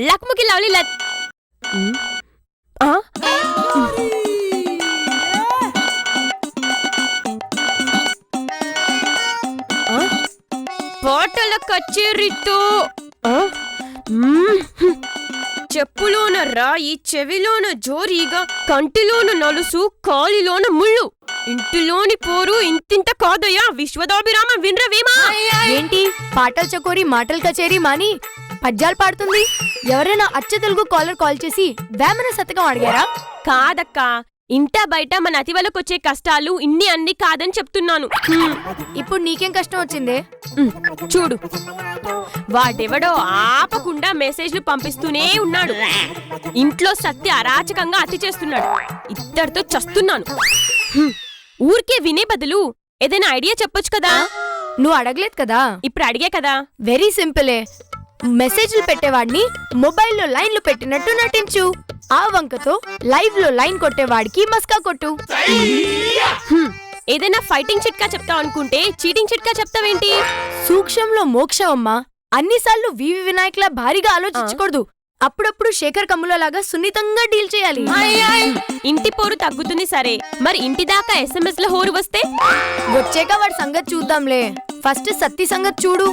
లక్ముకి lovely పాటల కచేరీతో చెప్పులోన రాయి, చెవిలోన జోరీగా, కంటిలోన నలుసు, కాలిలోన ముళ్ళు, ఇంటిలోని పోరు ఇంతింత కాదయ్యా విశ్వదాభిరామ వినరవేమా. ఏంటి పాటల చకోరి మాటల కచేరీ మాని పద్యాలు పాడుతుంది? ఎవరైనా అచ్చ తెలుగు కాల్ చేసి వేమన శతకం అడిగారా? కాదక్కా, ఇంట బయట మన అతివలకొచ్చే కష్టాలు ఇన్ని అన్ని కాదని చెప్తున్నాను. ఇప్పుడు నీకేం కష్టం వచ్చిందే? చూడు, వాడెవడో ఆపకుండా మెసేజ్లు పంపిస్తూనే ఉన్నాడు. ఇంట్లో సత్య అరాచకంగా అతి చేస్తున్నాడు. ఇద్దరితో చస్తున్నాను. ఊరికే వినే బదులు ఏదైనా ఐడియా చెప్పొచ్చు కదా. నువ్వు అడగలేదు కదా, ఇప్పుడు అడిగే కదా. వెరీ సింపులే. మెసేజ్లు పెట్టేవాడిని మొబైల్లో లైన్లు పెట్టినట్టు నటించు. ఆ వంకతో లైవ్ లో లైన్ కొట్టేవాడికి మస్కా కొట్టు. ఏదైనా ఫైటింగ్ చిట్కా చెప్తావు అనుకుంటే చీటింగ్ చిట్కా చెప్తావేంటి? సూక్ష్మంలో మోక్షం అమ్మా. అన్నిసార్లు వివి వినాయకులా భారీగా ఆలోచించకూడదు. అప్పుడప్పుడు శేఖర్ కమ్ముల లాగా సున్నితంగా డీల్ చేయాలి. ఇంటి పోరు తగ్గుతుంది సరే, మరి ఇంటి దాకా SMS లో హోరు వస్తే? వచ్చాక వాడి సంగతి చూద్దాంలే. ఫస్ట్ సత్తి సంగతి చూడు.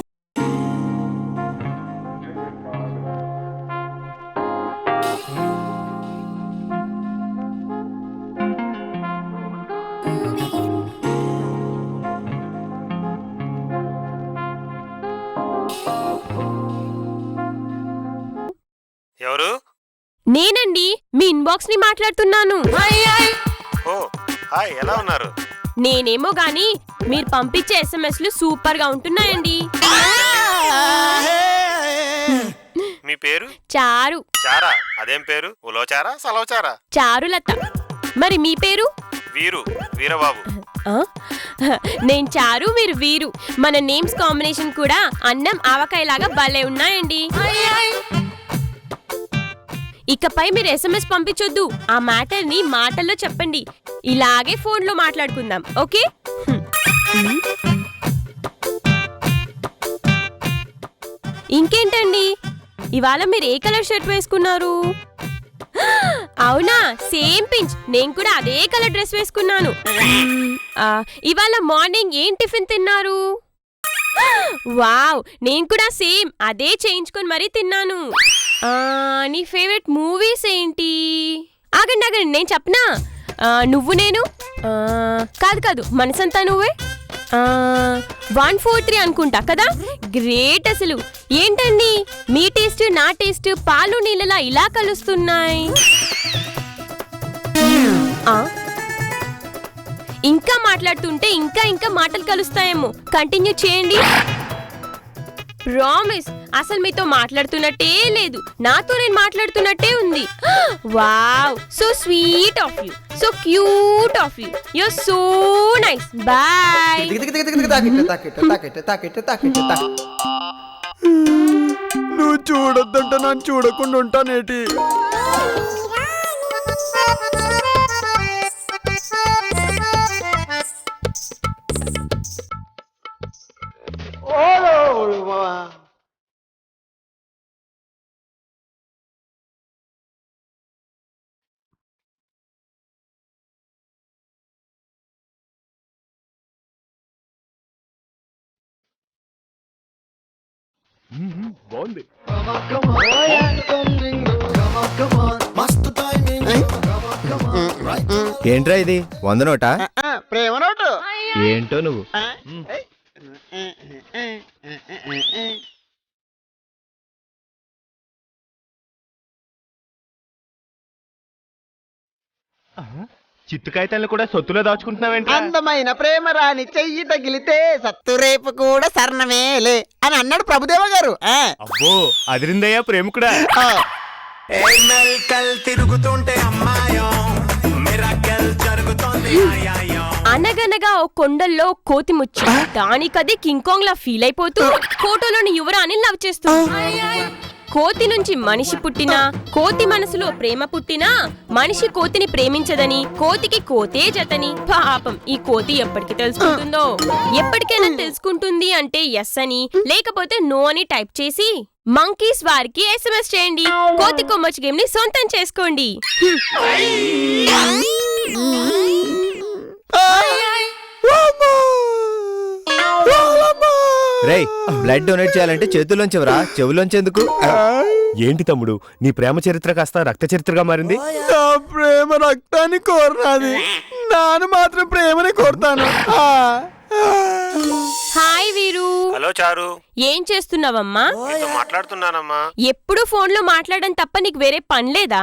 ఎవరు? నేనండి, మీ ఇన్బాక్స్ ని మాట్లాడుతున్నాను. ఓ హాయ్, ఎలా ఉన్నారు? నేనేమో గాని మీరు పంపించే SMSలు సూపర్ గా ఉంటున్నాయండి. మీ పేరు? చారు. చారా? అదేం పేరు? ఉలోచారా సలవచారా? చారులత. మరి మీ పేరు? వీరు, వీరబాబు. నేను చారు, మీరు వీరు. మన నేమ్స్ కాంబినేషన్ కూడా అన్నం ఆవకాయలాగా భలే ఉన్నాయండి. ఇకపై మీరు SMS పంపించొద్దు. ఆ మ్యాటర్ ని మాటల్లో చెప్పండి. ఇలాగే ఫోన్ లో మాట్లాడుకుందాం, ఓకే? ఇంకేంటండి, ఇవాళ మీరు ఏ కలర్ షర్ట్ వేసుకున్నారు? అవునా, సేమ్ పించ్. నేను కూడా అదే కలర్ డ్రెస్ వేసుకున్నాను. ఇవాళ మార్నింగ్ ఏం టిఫిన్ తిన్నారు? వావ్, నేను కూడా సేమ్ అదే చేయించుకొని మరీ తిన్నాను. నీ ఫేవరెట్ మూవీస్ ఏంటి? ఆగండి ఆగండి, నేను చెప్పనా? నువ్వు నేను కాదు మనసంతా నువ్వే 143 అనుకుంటా కదా. గ్రేట్. అసలు ఏంటండి మీ టేస్ట్ నా టేస్ట్ పాలు నీళ్ళలా ఇలా కలుస్తున్నాయి. ఇంకా మాట్లాడుతుంటే ఇంకా మాటలు కలుస్తాయేమో. కంటిన్యూ చేయండి. ప్రామిస్, అసలు మీతో మాట్లాడుతున్నట్టే లేదు, నాతో నేను మాట్లాడుతున్నట్టే ఉంది. Wow, so sweet of you, so cute of you, you are so nice. Bye. నువ్వు చూడొద్దంటే నన్ను చూడకుండా ఉంటానేటి? బాగుంది. ఏంట్రా ఇది? 100 నోటా? ప్రేమ నోటు. ఏంటో నువ్వు. చిత్తు కాగితాలను కూడా సొత్తులో దాచుకుంటున్నావేంటి? అందమైన ప్రేమ రాని చెయ్యి తగిలితే సత్తు రేపు కూడా సర్ణమేలే అని అన్నాడు ప్రభుదేవ గారు. అబ్బో, అదిరిందయ్యా ప్రేమికుడా. తిరుగుతుంటే అనగనగా ఓ కొండల్లో కోతి ముచ్చు, దానికది కింగ్ కాంగ్ లా ఫీల్ అయిపోతూ ఫోటోలోని యువరాణి లవ్ చేస్తూ. కోతి నుంచి మనిషి పుట్టినా, కోతి మనసులో ప్రేమ పుట్టినా, మనిషి కోతిని ప్రేమించదని, కోతికి కోతే జతని. పాపం ఈ కోతి ఎప్పటికి తెలుసుకుంటుందో. ఎప్పటికైనా తెలుసుకుంటుంది అంటే ఎస్ అని, లేకపోతే నో అని టైప్ చేసి మంకీస్ వారికి SMS చేయండి. కోతి కొమ్మచ్చి గేమ్ ని సొంతం చేసుకోండి. రేయ్, బ్లడ్ డొనేట్ చేయాలంటే చేతుల్లోంచి ఎవరా, చెవులోంచి ఎందుకు? ఏంటి తమ్ముడు, నీ ప్రేమ చరిత్ర కాస్త రక్త చరిత్రగా మారింది? నా ప్రేమ రక్తాన్ని కోరనాది, నాను మాత్రం ప్రేమని కోరుతాను. హాయ్ వీరు. హలో చారు, ఏం చేస్తున్నావమ్మా? నీతో మాట్లాడుతున్నానమ్మా. ఎప్పుడు ఫోన్ లో మాట్లాడడం తప్ప నీకు వేరే పని లేదా?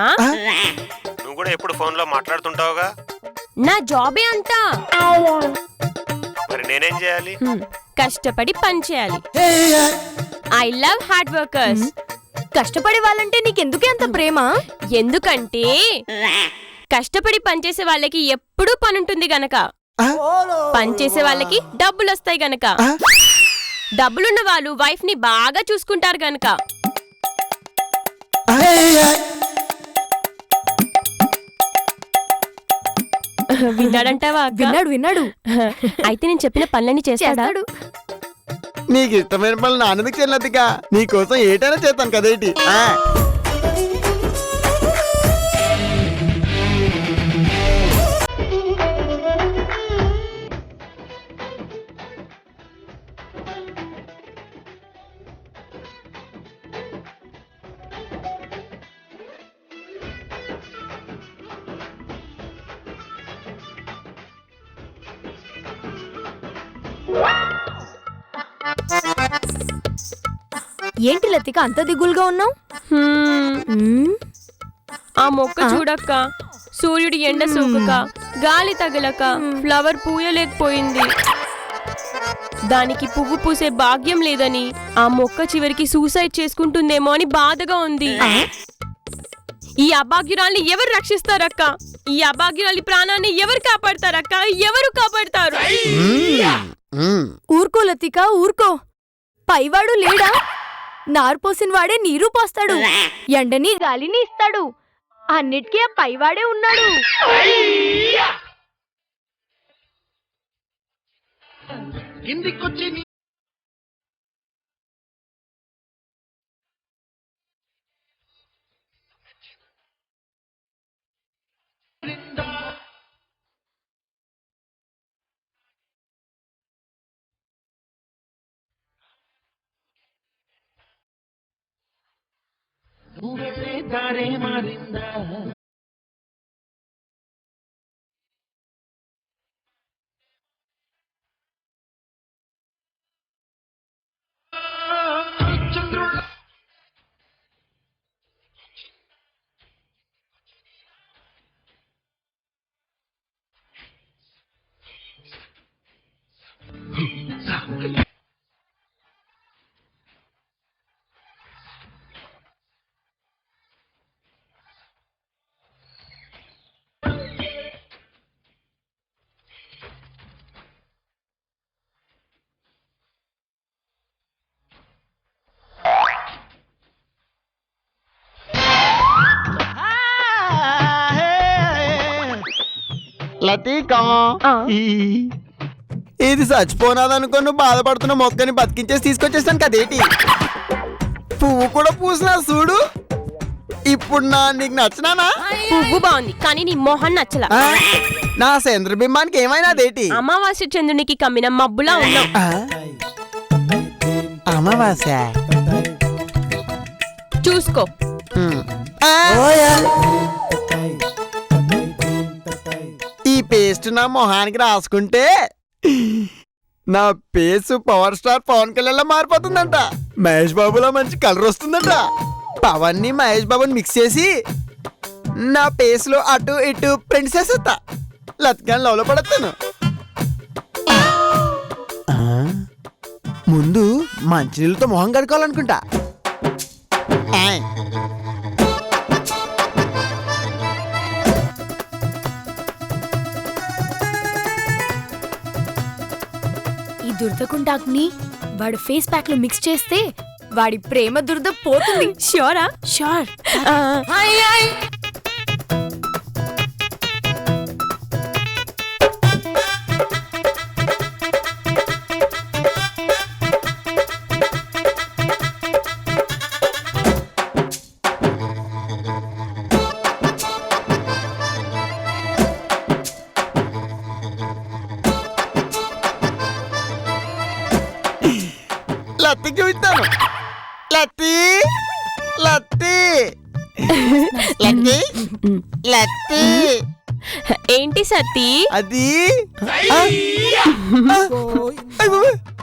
నువ్వు కూడా ఎప్పుడు ఫోన్ లో మాట్లాడుతుంటావుగా. నా జాబే అంతా. మరి నేనేం చేయాలి? కష్టపడి పని చేయాలి. I love hard workers. కష్టపడే వాళ్ళంటే నీకెందుకే అంత ప్రేమ? ఎందుకంటే కష్టపడి పనిచేసే వాళ్ళకి ఎప్పుడూ పనుంటుంది గనక. పనిచేసే వాళ్ళకి డబ్బులు వస్తాయి గనక. డబ్బులున్న వాళ్ళు వైఫ్ ని బాగా చూసుకుంటారు గనక. విన్నాడంటావా అక్క? విన్నాడు అయితే నేను చెప్పిన పనులన్నీ చేస్తాడా? చేస్తాడు. నీకు ఇష్టమైన పనులు నాన్నదికి చెల్లదిగా, నీకోసం ఏటైనా చేస్తాను కదేటి. ఏంటి లతిక అంత దిగులుగా ఉన్నావు? ఆ మొక్క చూడక్క, సూర్యుడి ఎండ సోకక, గాలి తగలక ఫ్లవర్ పూయలేకపోయింది. దానికి పువ్వు పూసే భాగ్యం లేదని ఆ మొక్క చివరికి సూసైడ్ చేసుకుంటుందేమో అని బాధగా ఉంది. ఈ అభాగ్యురాల్ని ఎవరు రక్షిస్తారక్క? ఈ అభాగ్యురాలి ప్రాణాన్ని ఎవరు కాపాడతారక్క? ఎవరు కాపాడతారు? ఊరుకో లతిక, ఊరుకో. పైవాడు లేడా? నార్పోసిన వాడే నీరు పోస్తాడు, ఎండని గాలిని ఇస్తాడు. అన్నిటికీ ఆ పైవాడే ఉన్నాడు. లతికా, ఆ. ఇది చచ్చిపోనాదనుకో నువ్వు బాధపడుతున్న మొక్కని బతికించేసి తీసుకొచ్చేస్తాను కదేటి. పువ్వు కూడా పూసినా చూడు. ఇప్పుడు నీకు నచ్చినానా? పువ్వు బాగుంది కానీ నీ మొహం నచ్చలా. నా చంద్రబింబానికి ఏమైనా అదేటి? అమావాస్య చంద్రునికి కమ్మిన మబ్బులా ఉన్నావు. అమావాస్య చూసుకో. ఈ పేస్ట్ నా మొహానికి రాసుకుంటే నా face power star Pawan Kalyan లా మారిపోతుందంట. మహేష్ బాబులో మంచి కలర్ వస్తుందంట. పవన్ ని మహేష్ బాబుని మిక్స్ చేసి నా పేస్ లో అటు ఇటు ప్రింట్ చేసేస్తా. లతికాని లవ్లో పడతాను. ముందు మంచినీళ్ళతో మొహం కడుకోవాలనుకుంటా. ఈ దుర్దకుండాగ్ని వాడు ఫేస్ ప్యాక్ లో మిక్స్ చేస్తే వాడి ప్రేమ దురద పోతుంది. ష్యూరా? ష్యూర్. లత్తికి చూపిస్తాను. లత్తి లత్తి లత్తి లత్తి. ఏంటి సత్తి? అది ఆ? ఆ? అయ్ బాబోయ్.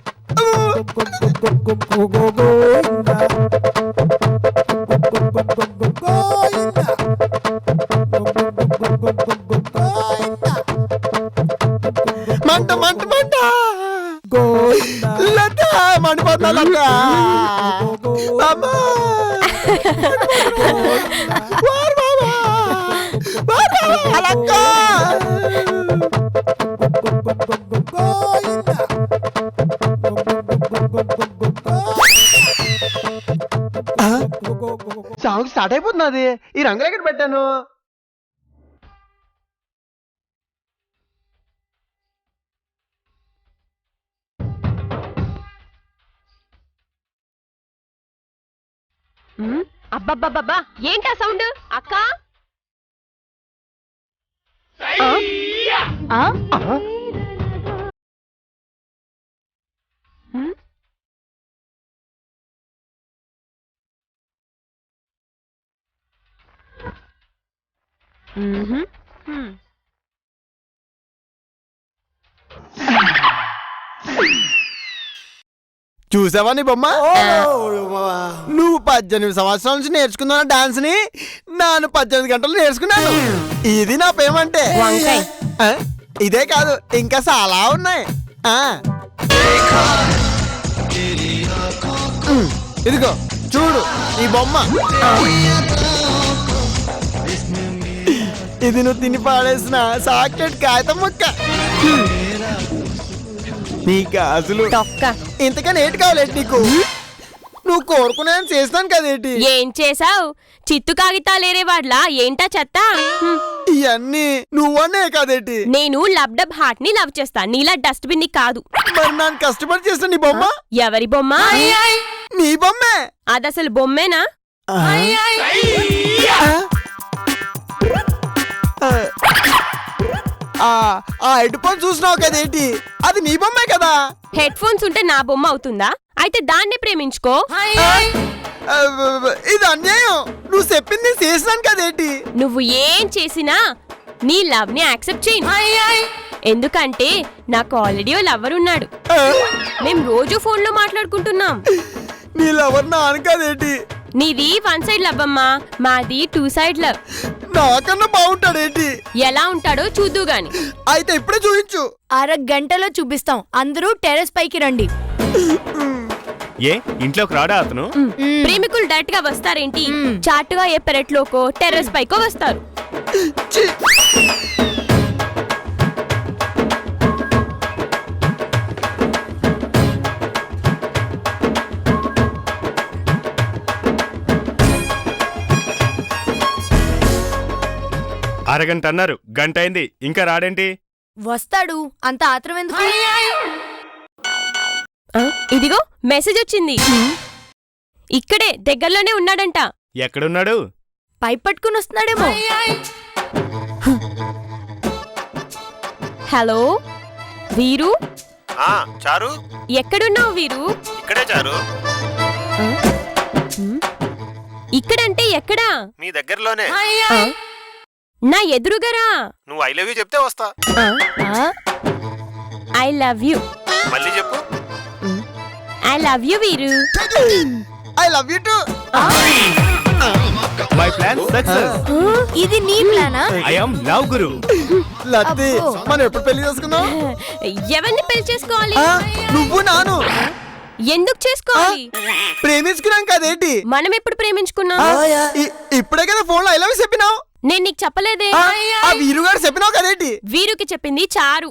మంట మంట మంట లత మండిపోతున్నా లత. అమ్మా. వారు బాబా. వారు బాబా. లక్క. సాంగ్ స్టార్ట్ అయిపోతున్నది. ఈ రంగులు ఎక్కడ పెట్టాను? అబ్బబ్బబ్బబ్బా, ఏంటా సౌండ్? అక్క చూసావా నీ బొమ్మ? నువ్వు 18 సంవత్సరాల నుంచి నేర్చుకున్నావు డాన్స్ ని, నేను 18 గంటలు నేర్చుకున్నాను. ఇది నా పేమంటే. వంకాయ్. ఆ? ఇదే కాదు, ఇంకా చాలా ఉన్నాయి. ఆ. ఇదిగో చూడు ఈ బొమ్మ. ఇది నువ్వు తిని పాడేసిన చాక్లెట్ కాగితం ముక్క. నీ గాజులు తొక్క. ఇంతకన్నా ఏంటి కావాలేంటి నీకు? నువ్వు కోరుకునే చేస్తాను కదేంటి? ఏం చేసావు? చిత్తు కాగితాలేరే వాడ్లా ఏంటా చెత్త? ఇవన్నీ నువ్వనే కాదేంటి? నేను లబ్ డబ్ హార్ట్ ని లవ్ చేస్తా, నీలా డస్ట్ బిన్ ని కాదు. మరి నన్ను కష్టపడి చేస్తా నీ బొమ్మ. ఎవరి బొమ్మ? నీ బొమ్మే. అదసలు బొమ్మేనా? ఆ హెడ్ ఫోన్ చూసినావు కదేంటి? అది నీ బొమ్మే కదా. హెడ్ ఫోన్స్ ఉంటే నా బొమ్మ అవుతుందా? అయితే దాన్నే ప్రేమించుకో. ఇది అన్యాయం. నువ్వు చెప్పింది నేను చేసినాను కదేంటి? నువ్వు ఏం చేసినా నీ లవ్ ని యాక్సెప్ట్ చేయను. ఎందుకంటే నాకు ఆల్రెడీ ఓ లవ్వర్ ఉన్నాడు. మేం రోజు ఫోన్ లో మాట్లాడుకుంటున్నాం. నీ లవర్ నాన్న కదేంటి? నీది 1 సైడ్ లవ్ అమ్మా, మాది 2 సైడ్ లవ్. నాకన్నా బాగుంటాడేంటి? ఎలా ఉంటాడో చూద్దు గాని. అయితే ఇప్పుడే చూపించు. అరగంటలో చూపిస్తాం. అందరూ టెర్రస్ పైకి రండి. ఏ ఇంట్లోకి రాడా అతను? ప్రేమికులు డైరెక్ట్ గా వస్తారేంటి? చాటుగా ఏ పెరట్లోకో టెర్రస్ పైకో వస్తారు. ఛీ! అరగంట అన్నారు, గంట అయింది, ఇంకా రాడేంటి? వస్తాడు. అంత ఆత్రం ఎందుకు? ఇదిగో మెసేజ్ వచ్చింది. ఇక్కడే దగ్గరలోనే ఉన్నాడంట. ఎక్కడున్నాడు? పైప్ పట్టుకుని వస్తున్నాడేమో. హలో వీరు, చారు ఎక్కడున్నావు వీరు? ఇక్కడే చారు. ఇక్కడంటే ఎక్కడా? మీ దగ్గరలోనే. నా ఎదురుగరా. నువ్వు ఐ లవ్ యూ చెప్తే వస్తా. I love you. మళ్ళీ చెప్పు. ఐ లవ్ యూ వీరు. I love you to. My plan success. ఇది నీ ప్లానా? ఐ యామ్ లవ్ గురు. లత్తి, అబ్బో. మనం ఎప్పుడు పెళ్లి చేసుకున్నాం? ఎవరిని పెళ్లి చేసుకోవాలి? నువ్వు నాను ఎందుకు చేసుకోవాలి? ప్రేమించుకున్నాం కదేంటి? మనం ఎప్పుడు ప్రేమించుకున్నాం? ఇప్పుడే కదా ఫోన్ లో ఐ లవ్ యూ చెప్పినావు. నేను నీకు చెప్పలేదే. ఆ వీరుగాడు చెప్పినావు కదేంటి? వీరుకి చెప్పింది చారు.